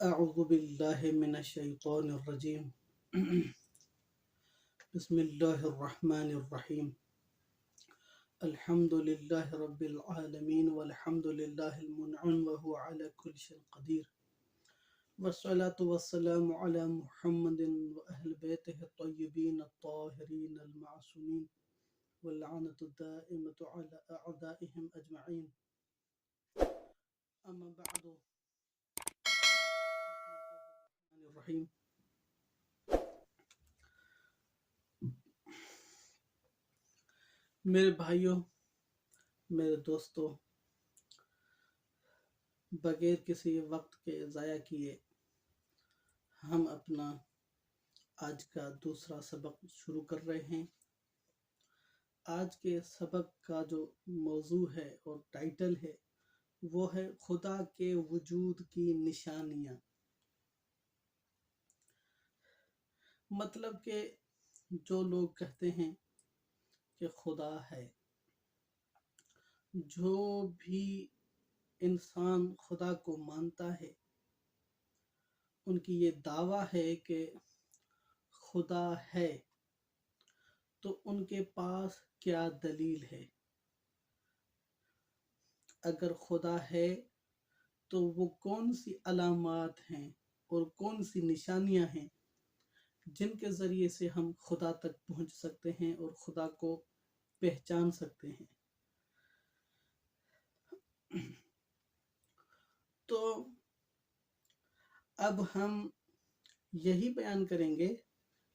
أعوذ بالله من الشيطان الرجيم. بسم الله الرحمن الرحيم. الحمد لله رب العالمين والحمد لله المنعم وهو على كل شيء قدير، والصلاة والسلام على محمد وأهل بيته الطيبين الطاهرين المعصومين، واللعنة الدائمة على أعدائهم أجمعين. أما بعد، الرحمن الرحيم. میرے بھائیوں، میرے دوستوں، بغیر کسی وقت کے ضائع کیے ہم اپنا آج کا دوسرا سبق شروع کر رہے ہیں۔ آج کے سبق کا جو موضوع ہے اور ٹائٹل ہے وہ ہے خدا کے وجود کی نشانیاں۔ مطلب کہ جو لوگ کہتے ہیں کہ خدا ہے، جو بھی انسان خدا کو مانتا ہے ان کی یہ دعویٰ ہے کہ خدا ہے، تو ان کے پاس کیا دلیل ہے؟ اگر خدا ہے تو وہ کون سی علامات ہیں اور کون سی نشانیاں ہیں جن کے ذریعے سے ہم خدا تک پہنچ سکتے ہیں اور خدا کو پہچان سکتے ہیں؟ تو اب ہم یہی بیان کریں گے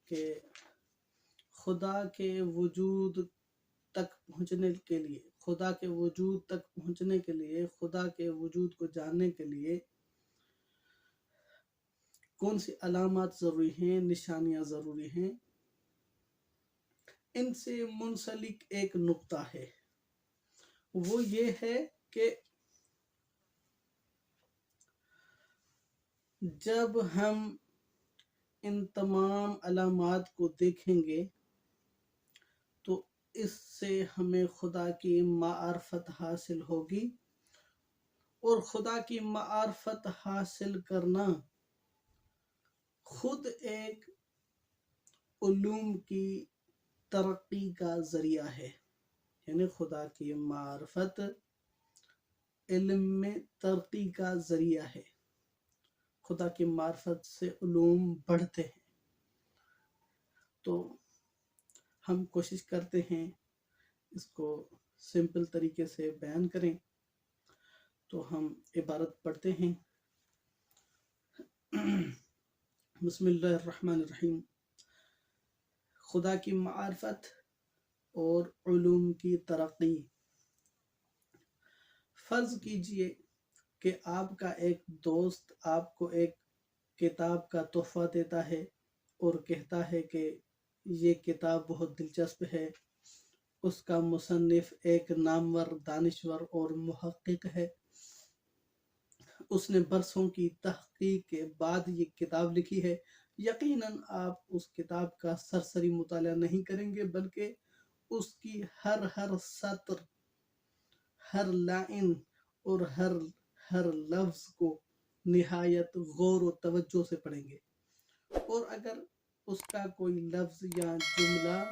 کہ خدا کے وجود تک پہنچنے کے لیے، خدا کے وجود تک پہنچنے کے لیے، خدا کے وجود کو جاننے کے لیے کون سی علامات ضروری ہیں، نشانیاں ضروری ہیں۔ ان سے منسلک ایک نقطہ ہے، وہ یہ ہے کہ جب ہم ان تمام علامات کو دیکھیں گے تو اس سے ہمیں خدا کی معرفت حاصل ہوگی، اور خدا کی معرفت حاصل کرنا خود ایک علوم کی ترقی کا ذریعہ ہے۔ یعنی خدا کی معرفت علم میں ترقی کا ذریعہ ہے۔ خدا کی معرفت سے علوم بڑھتے ہیں۔ تو ہم کوشش کرتے ہیں اس کو سمپل طریقے سے بیان کریں۔ تو ہم عبارت پڑھتے ہیں۔ بسم اللہ الرحمن الرحیم۔ خدا کی معرفت اور علوم کی ترقی۔ فرض کیجئے کہ آپ کا ایک دوست آپ کو ایک کتاب کا تحفہ دیتا ہے اور کہتا ہے کہ یہ کتاب بہت دلچسپ ہے، اس کا مصنف ایک نامور دانشور اور محقق ہے، اس نے برسوں کی تحقیق کے بعد یہ کتاب لکھی ہے۔ یقیناً آپ اس کتاب کا سرسری مطالعہ نہیں کریں گے، بلکہ اس کی ہر سطر، ہر لائن اور ہر لفظ کو نہایت غور و توجہ سے پڑھیں گے، اور اگر اس کا کوئی لفظ یا جملہ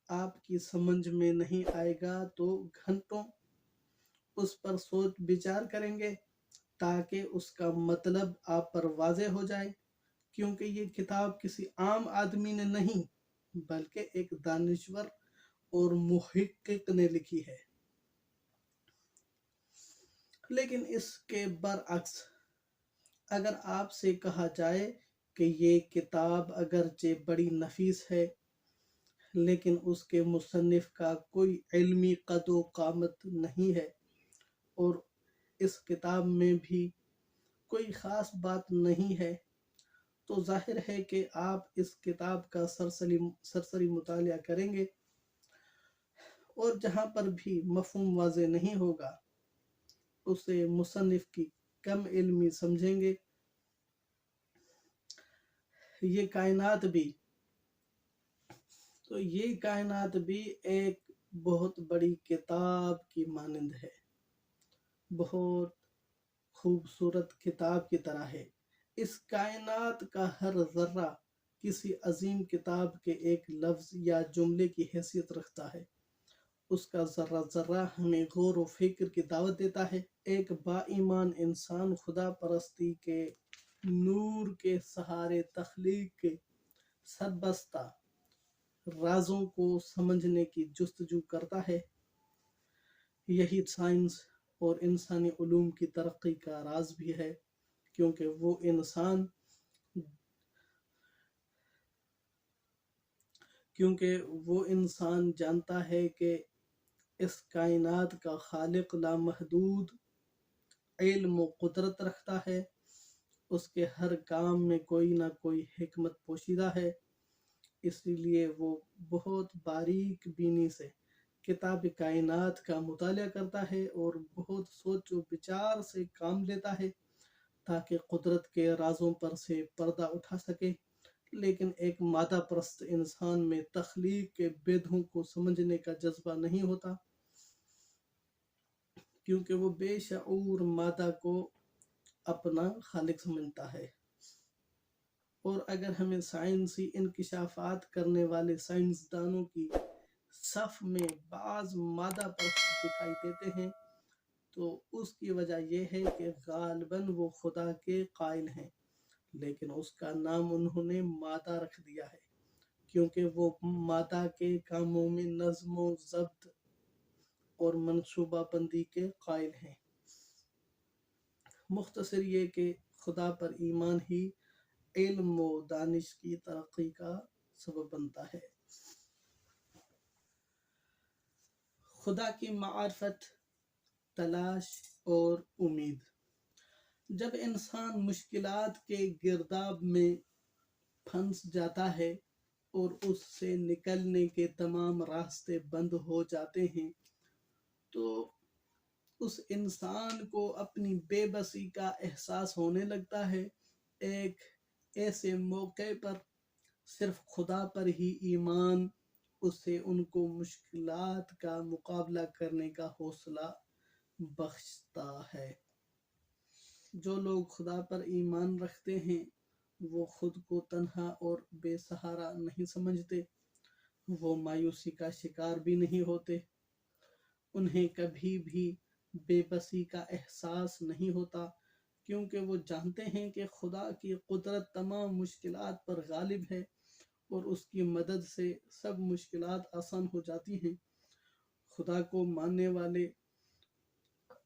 آپ کی سمجھ میں نہیں آئے گا تو گھنٹوں اس پر سوچ بچار کریں گے تاکہ اس کا مطلب آپ پر واضح ہو جائے، کیونکہ یہ کتاب کسی عام آدمی نے نہیں بلکہ ایک دانشور اور محقق نے لکھی ہے۔ لیکن اس کے برعکس اگر آپ سے کہا جائے کہ یہ کتاب اگرچہ بڑی نفیس ہے لیکن اس کے مصنف کا کوئی علمی قد و قامت نہیں ہے، اور اس کتاب میں بھی کوئی خاص بات نہیں ہے، تو ظاہر ہے کہ آپ اس کتاب کا سرسری مطالعہ کریں گے، اور جہاں پر بھی مفہوم واضح نہیں ہوگا اسے مصنف کی کم علمی سمجھیں گے۔ یہ کائنات بھی ایک بہت بڑی کتاب کی مانند ہے، بہت خوبصورت کتاب کی طرح ہے۔ اس کائنات کا ہر ذرہ کسی عظیم کتاب کے ایک لفظ یا جملے کی حیثیت رکھتا ہے۔ اس کا ذرہ ذرہ ہمیں غور و فکر کی دعوت دیتا ہے۔ ایک با ایمان انسان خدا پرستی کے نور کے سہارے تخلیق کے سربستہ رازوں کو سمجھنے کی جستجو کرتا ہے۔ یہی سائنس اور انسانی علوم کی ترقی کا راز بھی ہے، کیونکہ وہ انسان جانتا ہے کہ اس کائنات کا خالق لامحدود علم و قدرت رکھتا ہے۔ اس کے ہر کام میں کوئی نہ کوئی حکمت پوشیدہ ہے، اس لیے وہ بہت باریک بینی سے کتاب کائنات کا مطالعہ کرتا ہے اور بہت سوچ و بچار سے کام لیتا ہے تاکہ قدرت کے رازوں پر سے پردہ اٹھا سکے۔ لیکن ایک مادہ پرست انسان میں تخلیق کے بیدوں کو سمجھنے کا جذبہ نہیں ہوتا، کیونکہ وہ بے شعور مادہ کو اپنا خالق سمجھتا ہے۔ اور اگر ہمیں سائنسی انکشافات کرنے والے سائنسدانوں کی صف میں بعض مادہ پرست دکھائی دیتے ہیں تو اس کی وجہ یہ ہے کہ غالباً وہ خدا کے قائل ہیں، لیکن اس کا نام انہوں نے مادہ رکھ دیا ہے کیونکہ وہ مادہ کے کاموں میں نظم و ضبط اور منصوبہ بندی کے قائل ہیں۔ مختصر یہ کہ خدا پر ایمان ہی علم و دانش کی ترقی کا سبب بنتا ہے۔ خدا کی معرفت، تلاش اور امید۔ جب انسان مشکلات کے گرداب میں پھنس جاتا ہے اور اس سے نکلنے کے تمام راستے بند ہو جاتے ہیں تو اس انسان کو اپنی بے بسی کا احساس ہونے لگتا ہے۔ ایک ایسے موقع پر صرف خدا پر ہی ایمان اسے ان کو مشکلات کا مقابلہ کرنے کا حوصلہ بخشتا ہے۔ جو لوگ خدا پر ایمان رکھتے ہیں وہ خود کو تنہا اور بے سہارا نہیں سمجھتے، وہ مایوسی کا شکار بھی نہیں ہوتے، انہیں کبھی بھی بے بسی کا احساس نہیں ہوتا، کیونکہ وہ جانتے ہیں کہ خدا کی قدرت تمام مشکلات پر غالب ہے اور اس کی مدد سے سب مشکلات آسان ہو جاتی ہیں۔ خدا کو ماننے والے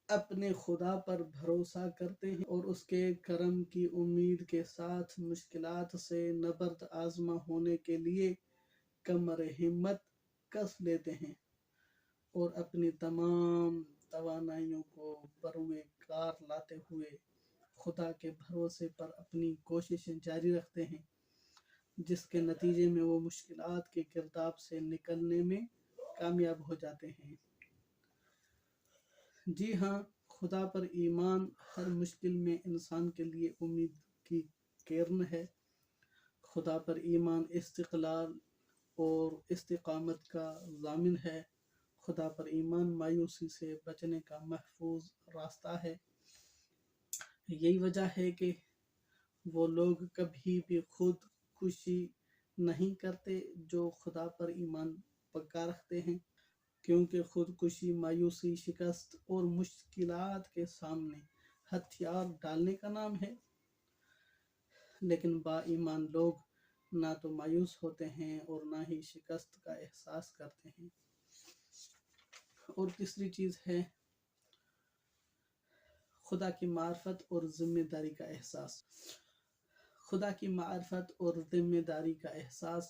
اپنے خدا پر بھروسہ کرتے ہیں اور اس کے کرم کی امید کے ساتھ مشکلات سے نبرد آزما ہونے کے لیے کمر ہمت کس لیتے ہیں اور اپنی تمام توانائیوں کو بروئے کار لاتے ہوئے خدا کے بھروسے پر اپنی کوششیں جاری رکھتے ہیں، جس کے نتیجے میں وہ مشکلات کے گرداب سے نکلنے میں کامیاب ہو جاتے ہیں۔ جی ہاں، خدا پر ایمان ہر مشکل میں انسان کے لیے امید کی کرن ہے۔ خدا پر ایمان استقلال اور استقامت کا ضامن ہے۔ خدا پر ایمان مایوسی سے بچنے کا محفوظ راستہ ہے۔ یہی وجہ ہے کہ وہ لوگ کبھی بھی خود کشی نہیں کرتے جو خدا پر ایمان پکا رکھتے ہیں، کیونکہ خود کشی مایوسی، شکست اور مشکلات کے سامنے ہتھیار ڈالنے کا نام ہے۔ لیکن با ایمان لوگ نہ تو مایوس ہوتے ہیں اور نہ ہی شکست کا احساس کرتے ہیں۔ اور تیسری چیز ہے خدا کی معرفت اور ذمہ داری کا احساس۔ خدا کی معرفت اور ذمہ داری کا احساس۔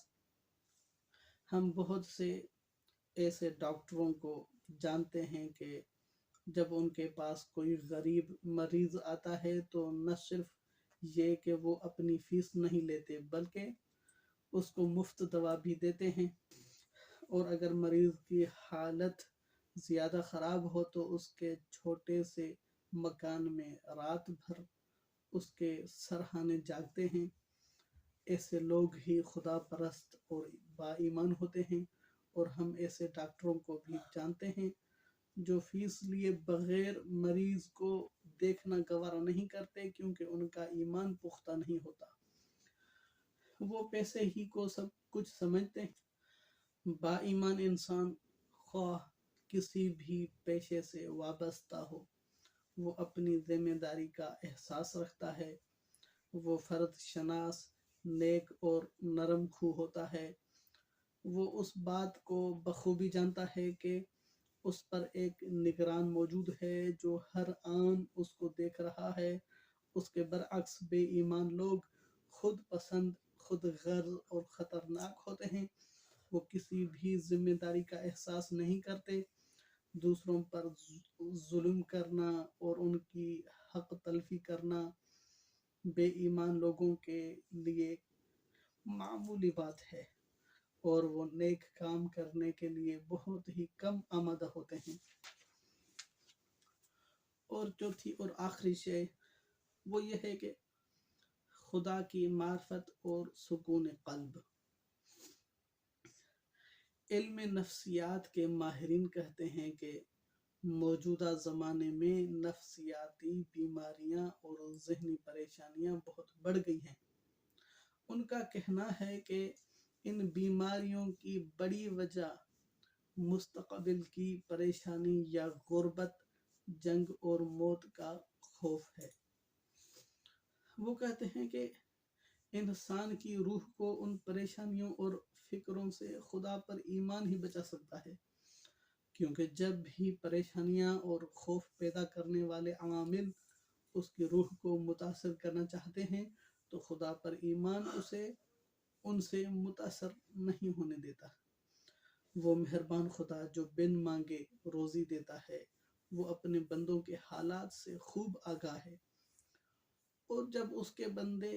ہم بہت سے ایسے ڈاکٹروں کو جانتے ہیں کہ جب ان کے پاس کوئی غریب مریض آتا ہے تو نہ صرف یہ کہ وہ اپنی فیس نہیں لیتے بلکہ اس کو مفت دوا بھی دیتے ہیں، اور اگر مریض کی حالت زیادہ خراب ہو تو اس کے چھوٹے سے مکان میں رات بھر اس کے سرہانے جاگتے ہیں۔ ایسے لوگ ہی خدا پرست اور با ایمان ہوتے ہیں، اور ہم ایسے ڈاکٹروں کو بھی جانتے ہیں جو فیس لیے بغیر مریض کو دیکھنا گوارا نہیں کرتے کیونکہ ان کا ایمان پختہ نہیں ہوتا۔ وہ پیسے ہی کو سب کچھ سمجھتے ہیں۔ با ایمان انسان خواہ کسی بھی پیشے سے وابستہ ہو، وہ اپنی ذمہ داری کا احساس رکھتا ہے، وہ فرد شناس، نیک اور نرم خو ہوتا ہے۔ وہ اس بات کو بخوبی جانتا ہے کہ اس پر ایک نگران موجود ہے جو ہر آن اس کو دیکھ رہا ہے۔ اس کے برعکس بے ایمان لوگ خود پسند، خود غرض اور خطرناک ہوتے ہیں۔ وہ کسی بھی ذمہ داری کا احساس نہیں کرتے۔ دوسروں پر ظلم کرنا اور ان کی حق تلفی کرنا بے ایمان لوگوں کے لیے معمولی بات ہے، اور وہ نیک کام کرنے کے لیے بہت ہی کم آمادہ ہوتے ہیں۔ اور چوتھی اور آخری شے وہ یہ ہے کہ خدا کی معرفت اور سکون قلب۔ علم نفسیات کے ماہرین کہتے ہیں کہ موجودہ زمانے میں نفسیاتی بیماریاں اور ذہنی پریشانیاں بہت بڑھ گئی ہیں۔ ان کا کہنا ہے کہ ان بیماریوں کی بڑی وجہ مستقبل کی پریشانی یا غربت، جنگ اور موت کا خوف ہے۔ وہ کہتے ہیں کہ انسان کی روح کو ان پریشانیوں اور فکروں سے خدا پر ایمان ہی بچا سکتا ہے، کیونکہ جب بھی پریشانیاں اور خوف پیدا کرنے والے عوامل اس کی روح کو متاثر کرنا چاہتے ہیں تو خدا پر ایمان اسے ان سے متاثر نہیں ہونے دیتا۔ وہ مہربان خدا جو بن مانگے روزی دیتا ہے، وہ اپنے بندوں کے حالات سے خوب آگاہ ہے، اور جب اس کے بندے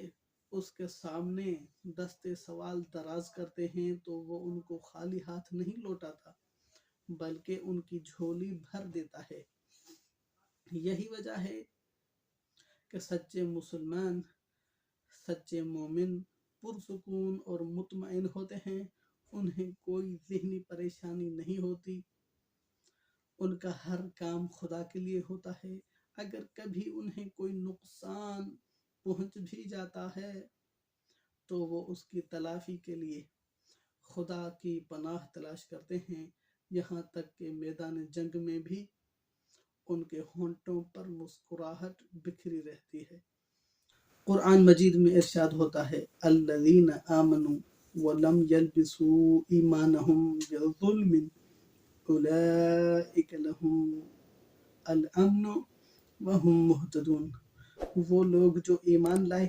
اس کے سامنے دستے سوال دراز کرتے ہیں تو وہ ان کو خالی ہاتھ نہیں لوٹاتا بلکہ ان کی جھولی بھر دیتا ہے۔ یہی وجہ ہے کہ سچے مسلمان، سچے مومن پرسکون اور مطمئن ہوتے ہیں۔ انہیں کوئی ذہنی پریشانی نہیں ہوتی، ان کا ہر کام خدا کے لیے ہوتا ہے۔ اگر کبھی انہیں کوئی نقصان پہنچ بھی جاتا ہے تو وہ اس کی تلافی کے لیے خدا کی پناہ تلاش کرتے ہیں، یہاں تک کہ میدان جنگ میں بھی ان کے ہونٹوں پر مسکراہٹ بکھری رہتی ہے۔ قرآن مجید میں ارشاد ہوتا ہے، الذین آمنوا ولم یلبسوا ایمانہم بظلم اولئک لہم الامن وہم مہتدون۔ وہ لوگ جو ایمان لائے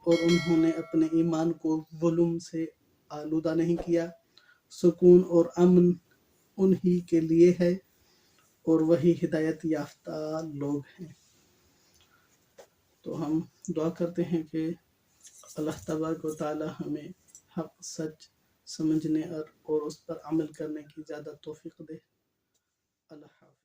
اور انہوں نے اپنے ایمان کو ظلم سے آلودہ نہیں کیا، سکون اور امن انہی کے لیے ہے اور وہی ہدایت یافتہ لوگ ہیں۔ تو ہم دعا کرتے ہیں کہ اللہ تبارک و تعالی ہمیں حق سچ سمجھنے اور اس پر عمل کرنے کی زیادہ توفیق دے۔ اللہ حافظ۔